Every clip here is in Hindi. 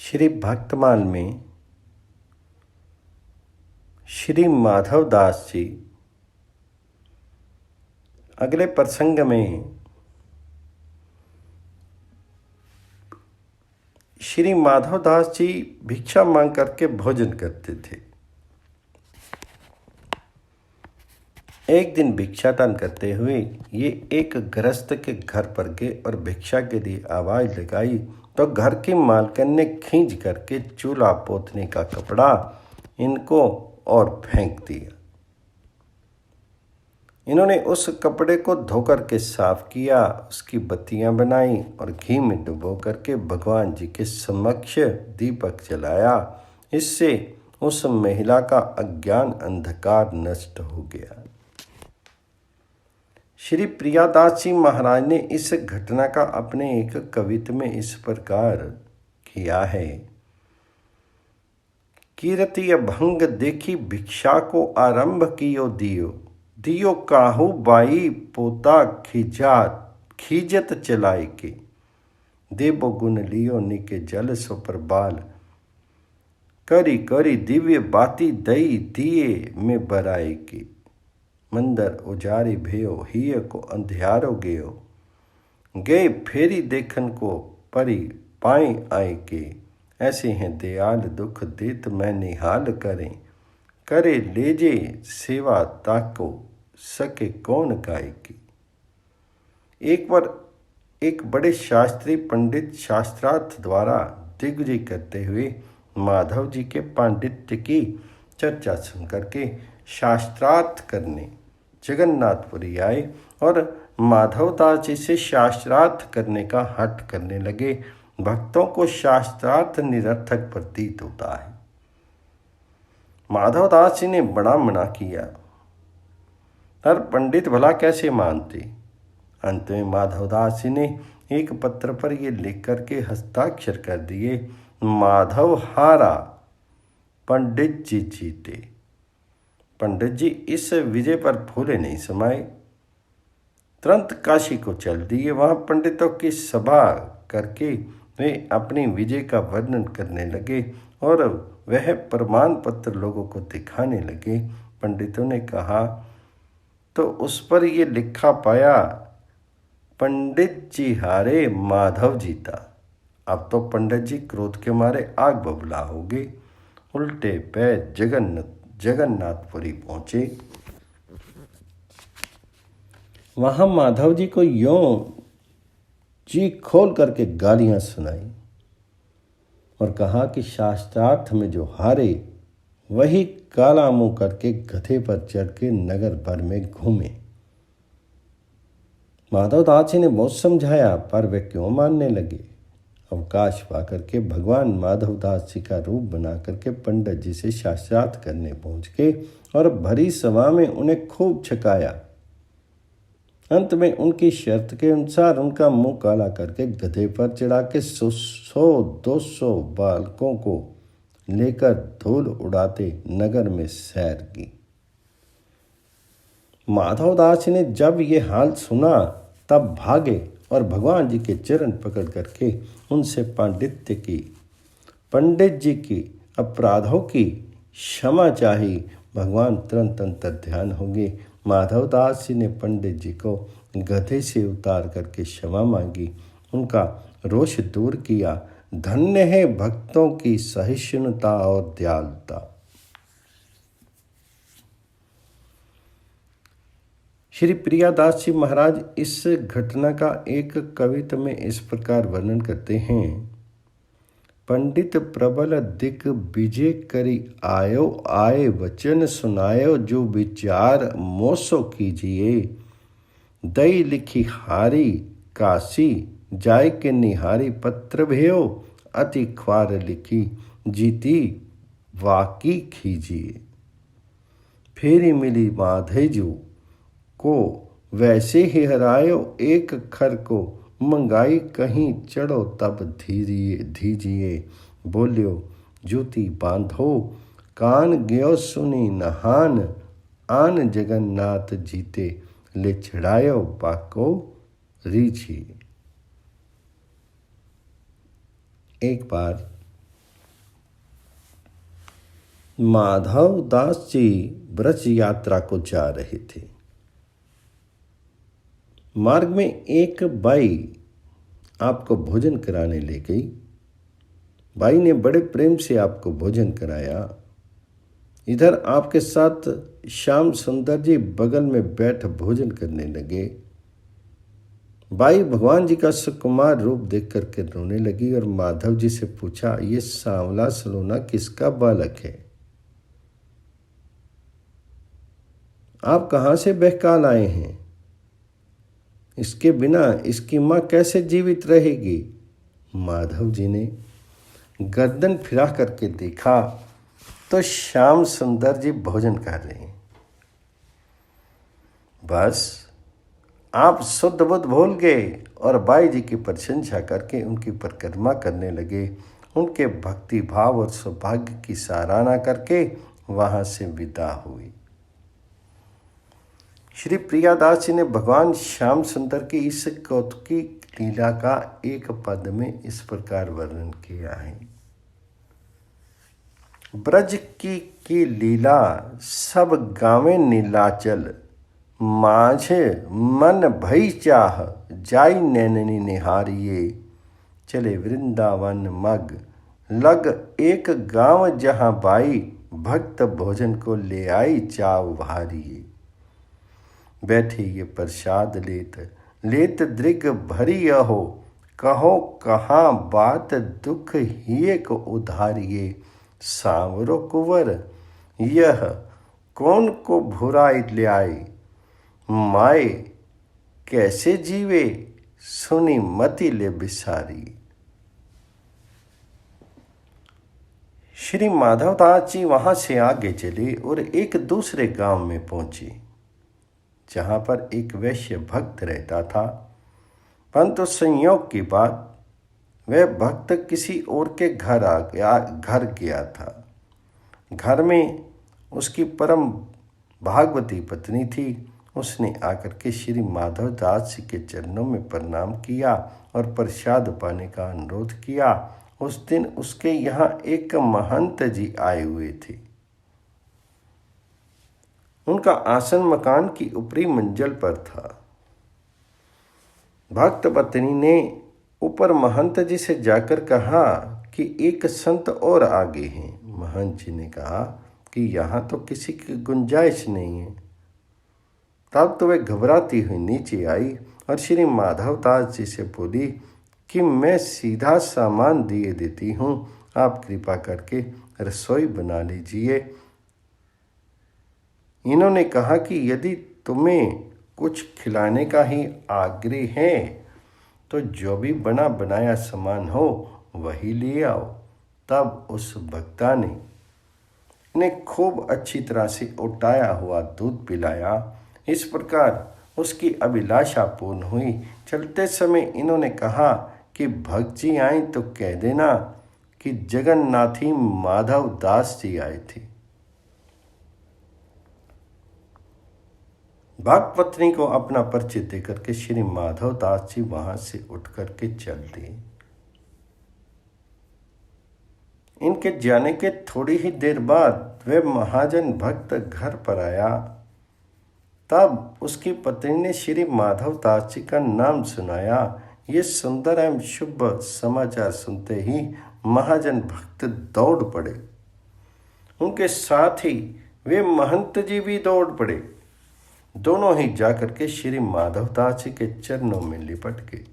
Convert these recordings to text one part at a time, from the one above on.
श्री भक्तमाल में श्री माधव दास जी अगले प्रसंग में श्री माधव दास जी भिक्षा मांग करके भोजन करते थे। एक दिन भिक्षाटन करते हुए ये एक गृहस्थ के घर पर गए और भिक्षा के लिए आवाज लगाई तो घर की मालकिन ने खींच करके चूल्हा पोतने का कपड़ा इनको और फेंक दिया। इन्होंने उस कपड़े को धोकर के साफ किया, उसकी बत्तियां बनाई और घी में डुबो करके भगवान जी के समक्ष दीपक जलाया। इससे उस महिला का अज्ञान अंधकार नष्ट हो गया। श्री प्रियादास जी महाराज ने इस घटना का अपने एक कवित्त में इस प्रकार किया है। कीरति अभंग देखी भिक्षा को आरंभ कियो दियो, दियो काहू बाई पोता खीजत चलाए के, देवो गुण लियो निके जल सो प्रबाल, करी करी दिव्य बाती दई दिए में बराए के, मंदर उजारी भयो हिय को अंधियारो गयो, गए फेरी देखन को परी पाई आए के, ऐसे हैं दयाल दुख देत मैं निहाल करें, करे लेजे सेवा ताको सके कौन गाय की। एक बार एक बड़े शास्त्री पंडित शास्त्रार्थ द्वारा दिग्विजय करते हुए माधव जी के पांडित्य की चर्चा सुन करके शास्त्रार्थ करने जगन्नाथपुरी आए और माधवदास जी से शास्त्रार्थ करने का हठ करने लगे। भक्तों को शास्त्रार्थ निरर्थक प्रतीत होता है। माधवदास जी ने बड़ा मना किया, पर पंडित भला कैसे मानते। अंत में माधवदास जी ने एक पत्र पर ये लिख करके हस्ताक्षर कर दिए, माधव हारा पंडित जी जीते। पंडित जी इस विजय पर फूले नहीं समाये, तुरंत काशी को चल दिए। वहां पंडितों की सभा करके वे अपनी विजय का वर्णन करने लगे और वह प्रमाण पत्र लोगों को दिखाने लगे। पंडितों ने कहा तो उस पर ये लिखा पाया, पंडित जी हारे माधव जीता। अब तो पंडित जी क्रोध के मारे आग बबूला हो गए। उल्टे पैर जगन्नाथपुरी पहुंचे। वहां माधव जी को यों जी खोल करके गालियां सुनाई और कहा कि शास्त्रार्थ में जो हारे वही काला मुंह करके गधे पर चढ़ के नगर भर में घूमे। माधवदास जी ने बहुत समझाया पर वे क्यों मानने लगे। अवकाश पा करके भगवान माधवदास जी का रूप बना करके पंडित जी से शास्त्रार्थ करने पहुंच गए और भरी सभा में उन्हें खूब छकाया। अंत में उनकी शर्त के अनुसार उनका मुंह काला करके गधे पर चढ़ा के 100-200 बालकों को लेकर धूल उड़ाते नगर में सैर की। माधवदास ने जब ये हाल सुना तब भागे और भगवान जी के चरण पकड़ करके उनसे पांडित्य की, पंडित जी की अपराधों की क्षमा चाही। भगवान तुरंत अंतर ध्यान हो गए। माधवदास जी ने पंडित जी को गधे से उतार करके क्षमा मांगी, उनका रोष दूर किया। धन्य है भक्तों की सहिष्णुता और दयालुता। श्री प्रियादास जी महाराज इस घटना का एक कवित्त में इस प्रकार वर्णन करते हैं, पंडित प्रबल दिक विजय करी आयो, आए वचन सुनायो जो विचार मोसो कीजिए, दई लिखी हारी काशी जाय के निहारी, पत्र भयो अति ख्वार लिखी जीती वाकी खीजिए, फेरी मिली माधेजू को वैसे ही हरायो, एक खर को मंगाई कहीं चढ़ो तब धीजिए, बोलियो जूती बांधो कान गयो सुनी नहान, आन जगन्नाथ जीते ले चढ़ायो बाको रीझिए। एक बार माधव दास जी ब्रज यात्रा को जा रहे थे। मार्ग में एक बाई आपको भोजन कराने ले गई। बाई ने बड़े प्रेम से आपको भोजन कराया। इधर आपके साथ श्याम सुंदर जी बगल में बैठ भोजन करने लगे। बाई भगवान जी का सुकुमार रूप देख करके रोने लगी और माधव जी से पूछा, ये सांवला सलोना किसका बालक है? आप कहाँ से बहकाल आए हैं? इसके बिना इसकी माँ कैसे जीवित रहेगी? माधव जी ने गर्दन फिरा करके देखा तो श्याम सुंदर जी भोजन कर रहे हैं। बस आप शुद्ध बुद्ध भूल गए और बाई जी की प्रशंसा करके उनकी परिक्रमा करने लगे। उनके भक्ति भाव और सौभाग्य की सराहना करके वहां से विदा हुई। श्री प्रियादास जी ने भगवान श्याम सुंदर की इस कौतुकी लीला का एक पद में इस प्रकार वर्णन किया है। ब्रज की लीला सब गावे नीलाचल, माझे मन भई चाह जाई नैननी निहारिये। चले वृंदावन मग लग एक गांव जहां बाई, भक्त भोजन को ले आई चाव भारिये। बैठे ये प्रसाद लेत लेत दृग भरी हो, कहो कहाँ बात दुख हिये को उधारिये। सांवरो कुंवर यह कौन को भुराई ले आई, माए कैसे जीवे सुनी मति ले बिसारी। श्री माधवदास जी वहां से आगे चले और एक दूसरे गांव में पहुंचे जहां पर एक वैश्य भक्त रहता था। परंतु संयोग की बात वह भक्त किसी और के घर गया था। घर में उसकी परम भागवती पत्नी थी। उसने आकर के श्री माधवदास जी के चरणों में प्रणाम किया और प्रसाद पाने का अनुरोध किया। उस दिन उसके यहाँ एक महंत जी आए हुए थे। उनका आसन मकान की ऊपरी मंजिल पर था। भक्त पत्नी ने ऊपर महंत जी से जाकर कहा कि एक संत और आगे हैं। महंत जी ने कहा कि यहाँ तो किसी की गुंजाइश नहीं है। तब तो वह घबराती हुई नीचे आई और श्री माधवदास जी से बोली कि मैं सीधा सामान दिए देती हूँ, आप कृपा करके रसोई बना लीजिए। इन्होंने कहा कि यदि तुम्हें कुछ खिलाने का ही आग्रह है तो जो भी बना बनाया सामान हो वही ले आओ। तब उस भक्ता ने इन्हें खूब अच्छी तरह से उटाया हुआ दूध पिलाया। इस प्रकार उसकी अभिलाषा पूर्ण हुई। चलते समय इन्होंने कहा कि भक्त जी आए तो कह देना कि जगन्नाथी माधव दास जी आए थे। भक्त पत्नी को अपना परिचय देकर के श्री माधव दास जी वहां से उठ करके चल दिए। इनके जाने के थोड़ी ही देर बाद वह महाजन भक्त घर पर आया। तब उसकी पत्नी ने श्री माधव दास जी का नाम सुनाया। ये सुंदर एवं शुभ समाचार सुनते ही महाजन भक्त दौड़ पड़े। उनके साथ ही वे महंत जी भी दौड़ पड़े। दोनों ही जाकर के श्री माधवदास जी के चरणों में लिपट गए।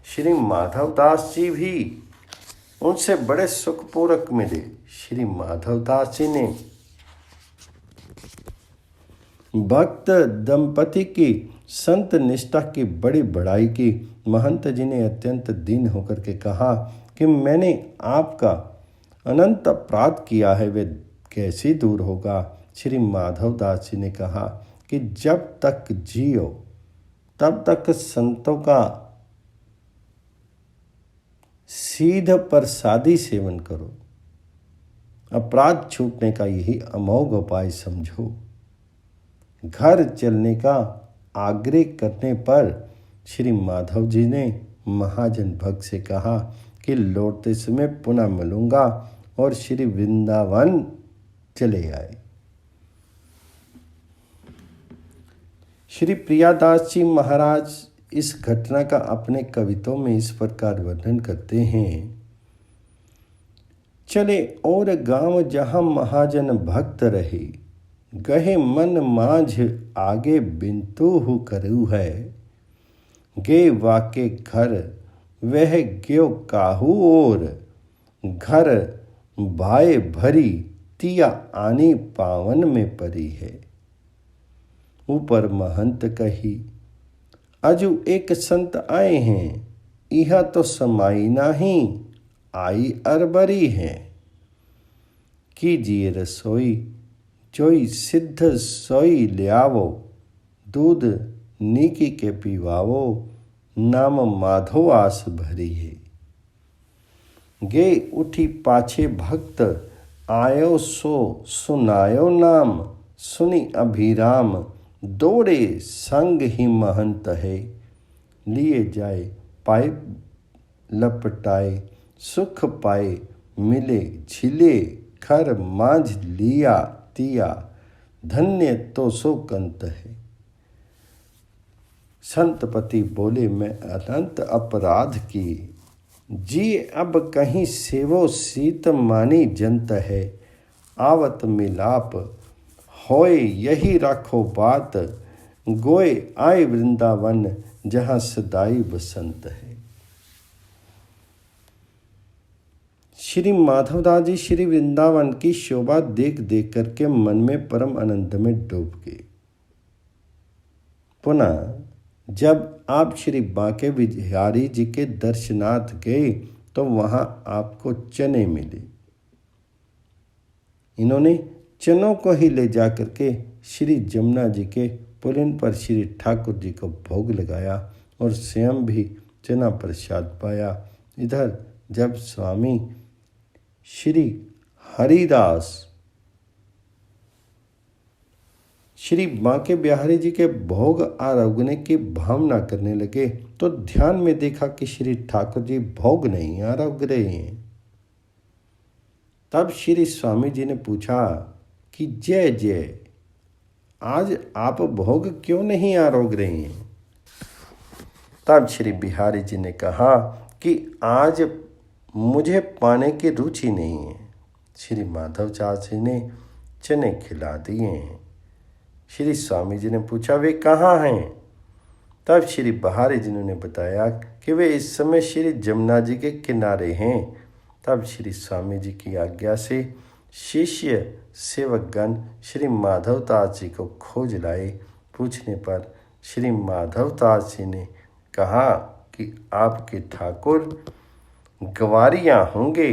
श्री माधवदास जी भी उनसे बड़े सुखपूर्वक मिले। श्री माधवदास जी ने भक्त दंपति की संत निष्ठा की बड़ी बड़ाई की। महंत जी ने अत्यंत दीन होकर के कहा कि मैंने आपका अनंत अपराध किया है, वे कैसे दूर होगा। श्री माधवदास जी ने कहा कि जब तक जियो तब तक संतों का सीध प्रसादी सेवन करो। अपराध छूटने का यही अमोघ उपाय समझो। घर चलने का आग्रह करने पर श्री माधव जी ने महाजन भक्त से कहा कि लौटते समय पुनः मिलूंगा और श्री वृंदावन चले आए। श्री प्रियादास जी महाराज इस घटना का अपने कविताओं में इस प्रकार वर्णन करते हैं। चले और गांव जहां महाजन भक्त रहे, गहे मन माझ आगे बिंतु हु करू है। गे वाके घर वह ग्यो काहू और, घर भाए भरी तिया आनी पावन में परी है। ऊपर महंत कही, अजू एक संत आए हैं, यह तो समाई नहीं, आई अरबरी है। कीजिए रसोई जोई सिद्ध सोई लियावो, दूध नीकी के पीवावो, नाम माधो आस भरी है। गे उठी पाछे भक्त, आयो सो सुनायो नाम, सुनी अभिराम, दौड़े संग ही महंत है। लिए जाए पाए लपटाए, सुख पाए मिले झिले, खर मांझ लिया तिया, धन्य तो सो कंत है। संतपति बोले, मैं अनंत अपराध की, जी अब कहीं सेवो सीत मानी जंत है। आवत मिलाप होए यही राखो बात, गोए आए वृंदावन जहाँ सदाई बसंत है। श्री माधवदास जी श्री वृंदावन की शोभा देख देख करके मन में परम आनंद में डूब गए। पुनः जब आप श्री बांके बिहारी जी के दर्शनार्थ गए तो वहां आपको चने मिले। इन्होंने चनों को ही ले जा करके श्री जमुना जी के पुलिन पर श्री ठाकुर जी को भोग लगाया और स्वयं भी चना प्रसाद पाया। इधर जब स्वामी श्री हरिदास श्री बांके बिहारी जी के भोग आरोगने की भावना करने लगे तो ध्यान में देखा कि श्री ठाकुर जी भोग नहीं आरोग रहे हैं। तब श्री स्वामी जी ने पूछा कि जय जय, आज आप भोग क्यों नहीं आरोग रहे हैं? तब श्री बिहारी जी ने कहा कि आज मुझे पाने की रुचि नहीं है। श्री माधव चाची ने चने खिला दिए हैं। श्री स्वामी जी ने पूछा, वे कहाँ हैं? तब श्री बिहारी जी ने बताया कि वे इस समय श्री जमुना जी के किनारे हैं। तब श्री स्वामी जी की आज्ञा से शिष्य सेवकगण श्री माधवदास जी को खोज लाए। पूछने पर श्री माधवदास जी ने कहा कि आपके ठाकुर गवारियाँ होंगे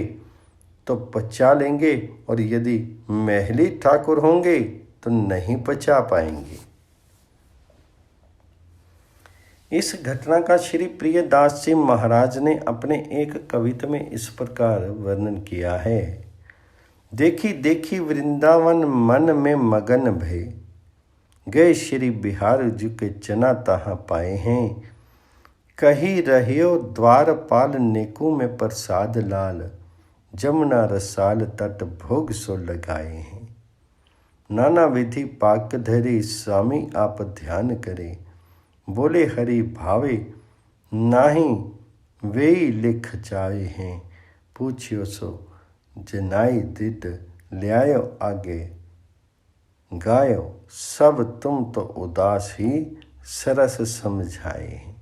तो पचा लेंगे और यदि महली ठाकुर होंगे तो नहीं पचा पाएंगे। इस घटना का श्री प्रियदास जी महाराज ने अपने एक कविता में इस प्रकार वर्णन किया है। देखी देखी वृंदावन मन में मगन भय, गए श्री बिहार जी के चना तहाँ पाए हैं। कही रहियो द्वारपाल नेकू में प्रसाद लाल, जमुना रसाल तट भोग सो लगाए हैं। नाना विधि पाक धरे स्वामी आप ध्यान करे, बोले हरि भावे नाही वेई लिख चाहे हैं। पूछियो सो जनाई दिद ल्यायो आगे, गायो सब तुम तो उदास ही सरस समझाए हैं।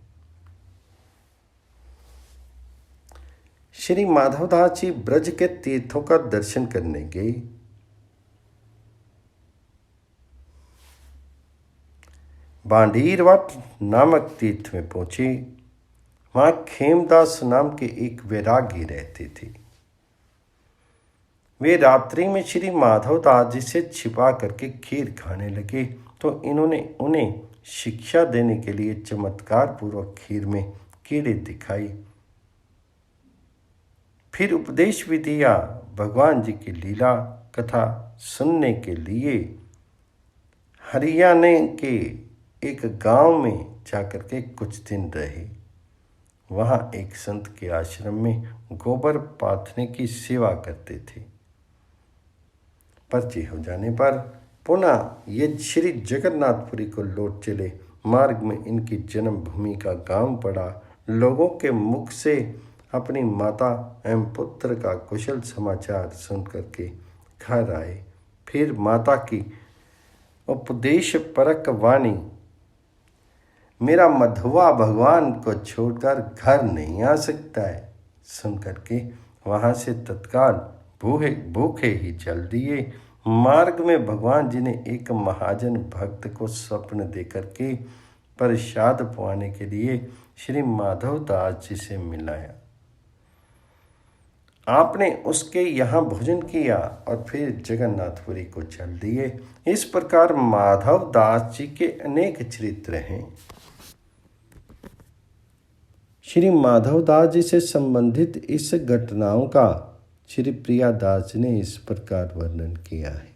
श्री माधवदास जी ब्रज के तीर्थों का दर्शन करने गए। बांडीरवट नामक तीर्थ में पहुंचे। वहां खेमदास नाम के एक वैरागी रहते थे। वे रात्रि में श्री माधवदास जी से छिपा करके खीर खाने लगे तो इन्होंने उन्हें शिक्षा देने के लिए चमत्कार पूर्वक खीर में कीड़े दिखाई। फिर उपदेश भी दिया। भगवान जी की लीला कथा सुनने के लिए हरियाणा के एक गांव में जाकर के कुछ दिन रहे। वहां एक संत के आश्रम में गोबर पाथने की सेवा करते थे। पर्ची हो जाने पर पुनः ये श्री जगन्नाथपुरी को लौट चले। मार्ग में इनकी जन्मभूमि का गांव पड़ा। लोगों के मुख से अपनी माता एवं पुत्र का कुशल समाचार सुनकर के घर आए। फिर माता की उपदेश परक वाणी, मेरा मधुआ भगवान को छोड़कर घर नहीं आ सकता है, सुनकर के वहाँ से तत्काल भूखे ही चल दिए। मार्ग में भगवान जी ने एक महाजन भक्त को स्वप्न देकर के प्रसाद पवाने के लिए श्री माधव दास जी से मिलाया। आपने उसके यहाँ भोजन किया और फिर जगन्नाथपुरी को चल दिए। इस प्रकार माधव दास जी के अनेक चरित्र हैं। श्री माधव दास जी से संबंधित इस घटनाओं का श्री प्रिया दास जी ने इस प्रकार वर्णन किया है।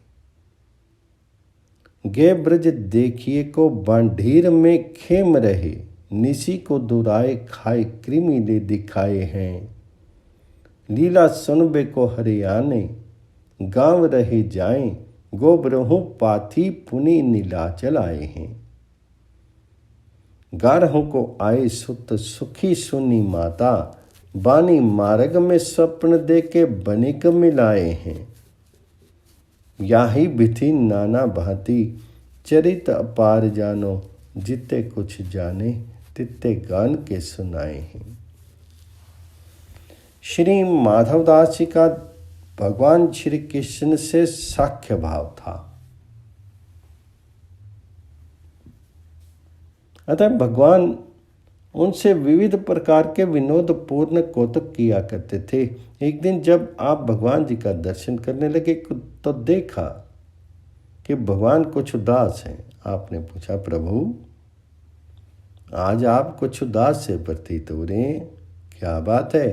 गे ब्रज देखिए को बांढीर में खेम रहे, निसी को दुराए खाए कृमि ले दिखाए हैं। लीला सुनबे को हरियाणे, गांव रहे जाएं, गोबरहूँ पाथी पुनि नीलाचल आए हैं। गारहों को आए सुत सुखी सुनी माता, बानी मार्ग में स्वप्न दे के बनिक मिलाए हैं। याही बिथि नाना भांति चरित अपार जानो, जिते कुछ जाने तिते गान के सुनाए हैं। श्री माधवदास जी का भगवान श्री कृष्ण से साख्य भाव था। अतः भगवान उनसे विविध प्रकार के विनोदपूर्ण कौतुक किया करते थे। एक दिन जब आप भगवान जी का दर्शन करने लगे तो देखा कि भगवान कुछ उदास हैं। आपने पूछा, प्रभु आज आप कुछ उदास से प्रतीत हो रहे हैं, क्या बात है?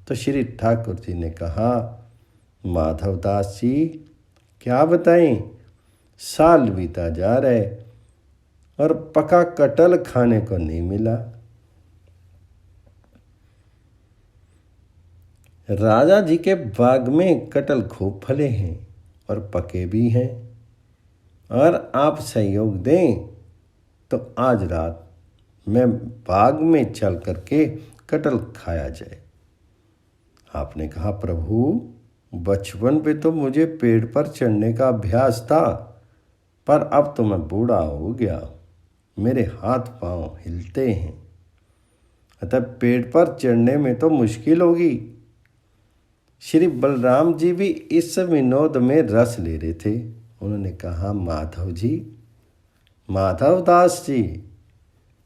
तो श्री ठाकुर जी ने कहा, माधवदास जी क्या बताएं, साल बीता जा रहे और पका कटहल खाने को नहीं मिला। राजा जी के बाग में कटहल खूब फले हैं और पके भी हैं, और आप सहयोग दें तो आज रात मैं बाग में चल करके कटहल खाया जाए। आपने कहा, प्रभु बचपन पे तो मुझे पेड़ पर चढ़ने का अभ्यास था, पर अब तो मैं बूढ़ा हो गया, मेरे हाथ पांव हिलते हैं, अतः पेड़ पर चढ़ने में तो मुश्किल होगी। श्री बलराम जी भी इस विनोद में रस ले रहे थे। उन्होंने कहा, माधव जी, माधवदास जी,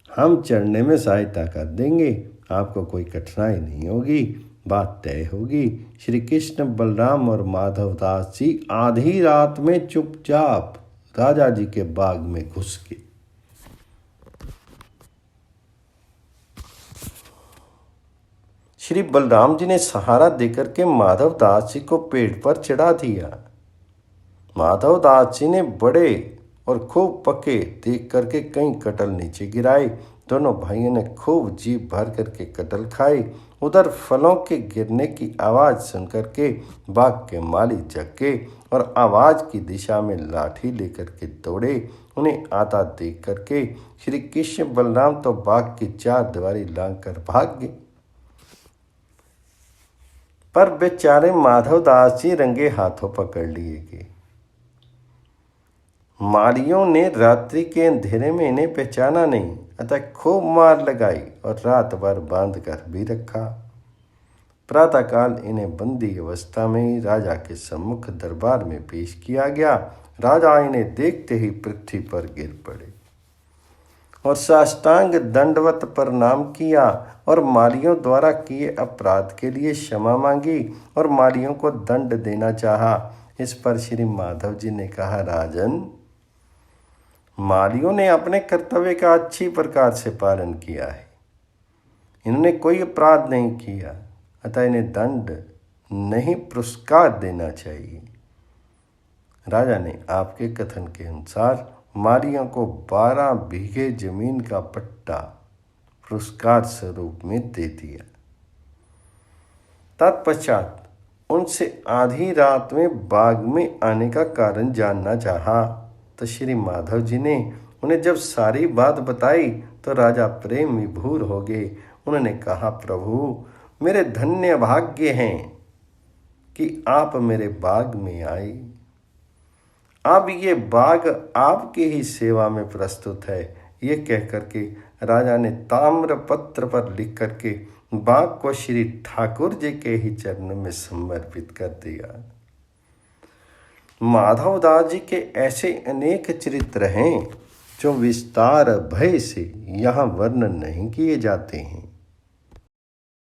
हम चढ़ने में सहायता कर देंगे, आपको कोई कठिनाई नहीं होगी, बात तय होगी। श्री कृष्ण बलराम और माधवदास जी आधी रात में चुपचाप राजा जी के बाग में घुस गए। श्री बलराम जी ने सहारा देकर के माधवदास जी को पेड़ पर चढ़ा दिया। माधवदास जी ने बड़े और खूब पके देख करके कई कटहल नीचे गिराए। दोनों भाइयों ने खूब जी भर करके कटहल खाए। उधर फलों के गिरने की आवाज़ सुनकर के बाग के माली जग गए और आवाज़ की दिशा में लाठी लेकर के दौड़े। उन्हें आता देख करके श्री कृष्ण बलराम तो बाग की चार दीवारी लांघ कर भाग गए, पर बेचारे माधवदास जी रंगे हाथों पकड़ लिए गए। मालियों ने रात्रि के अंधेरे में इन्हें पहचाना नहीं, अतः खूब मार लगाई और रात भर बांध कर भी रखा। प्रातःकाल इन्हें बंदी अवस्था में ही राजा के सम्मुख दरबार में पेश किया गया। राजा इन्हें देखते ही पृथ्वी पर गिर पड़े और साष्टांग दंडवत प्रणाम किया और मालियों द्वारा किए अपराध के लिए क्षमा मांगी और मालियों को दंड देना चाहा। इस पर श्री माधव जी ने कहा, राजन, मालियों ने अपने कर्तव्य का अच्छी प्रकार से पालन किया है, इन्होंने कोई अपराध नहीं किया, अतः इन्हें दंड नहीं पुरस्कार देना चाहिए। राजा ने आपके कथन के अनुसार मालियों को 12 बीघे जमीन का पट्टा पुरस्कार स्वरूप में दे दिया। तत्पश्चात उनसे आधी रात में बाग में आने का कारण जानना चाहा। तो श्री माधव जी ने उन्हें जब सारी बात बताई तो राजा प्रेम विभोर हो गए। उन्होंने कहा, प्रभु मेरे धन्य भाग्य हैं कि आप मेरे बाग में आए। अब ये बाग आपकी ही सेवा में प्रस्तुत है। ये कह करके राजा ने ताम्र पत्र पर लिख करके बाग को श्री ठाकुर जी के ही चरणों में समर्पित कर दिया। माधवदास जी के ऐसे अनेक चरित्र हैं जो विस्तार भय से यहाँ वर्णन नहीं किए जाते हैं।